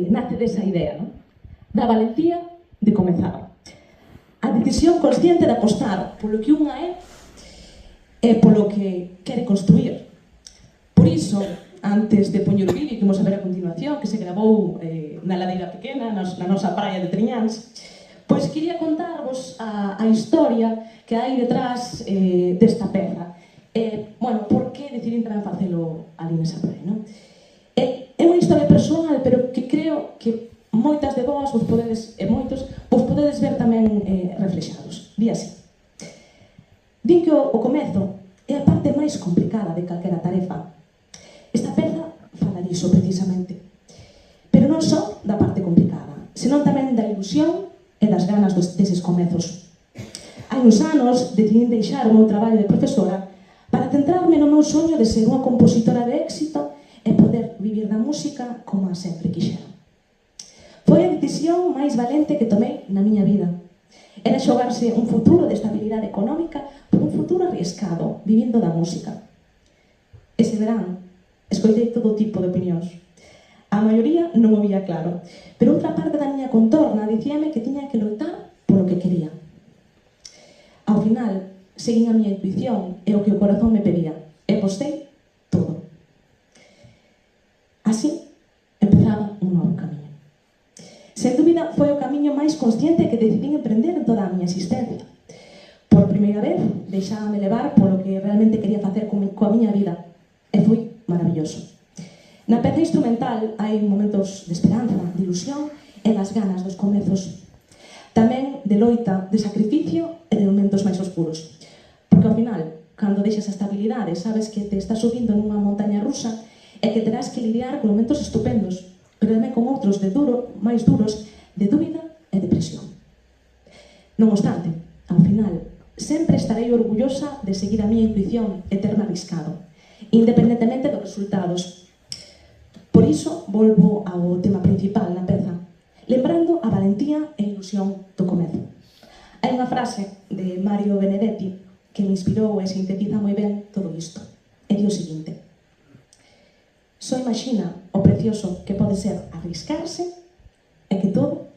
nace desa idea, non? Da valentía de comezar. A decisión consciente de apostar polo que unha é e polo que quere construir. Por iso, antes de poñer o vídeo que vamos a ver a continuación, que se gravou na ladeira pequena, na nosa praia de Triñáns, pois quería contarvos a historia que hai detrás desta peza. Bueno, por que decidín tamén facelo ali nesa praia, non? É unha historia persoal, pero que creo que moitas de vós vos podedes, e moitos, vos podedes ver tamén reflexados. Di así. Din que o comezo é a parte máis complicada de calquera tarefa. Esta peza fala diso precisamente. Pero non só da parte complicada, senón tamén da ilusión e das ganas deses comezos. Hai uns anos decidín deixar o meu traballo de profesora para centrarme no meu soño de ser unha compositora de éxito e poder vivir da música como a sempre quixera. Foi a decisión máis valente que tomei na miña vida. Era xogarse un futuro de estabilidade económica por un futuro arriesgado, vivindo da música. Ese verán, escoitei todo tipo de opinións. A maioría non o vía claro, pero outra parte da miña contorna dicíame que tiña que loitar polo que quería. Ao final, seguín a miña intuición e o que o corazón me pedía, e postei todo. Así, empezaba un novo camiño. Sen dúbida, foi o camiño máis consciente que decidín emprender en toda a miña existencia. Por primeira vez, deixábame levar polo que realmente quería facer coa miña vida, e foi maravilloso. Na peza instrumental hai momentos de esperanza, de ilusión e das ganas dos comezos. Tamén de loita, de sacrificio e de momentos máis oscuros. Porque ao final, cando deixas a estabilidade, sabes que te estás subindo nunha montaña rusa e que terás que lidiar con momentos estupendos, pero tamén con outros máis duros, de dúbida e depresión. Non obstante, ao final, sempre estarei orgullosa de seguir a miña intuición e terme arriscado, independentemente dos resultados. Por iso, volvo ao tema principal na peza, lembrando a valentía e ilusión do comezo. Hai unha frase de Mario Benedetti que me inspirou e sintetiza moi ben todo isto. E di o seguinte: só imagina o precioso que pode ser arriscarse e que todo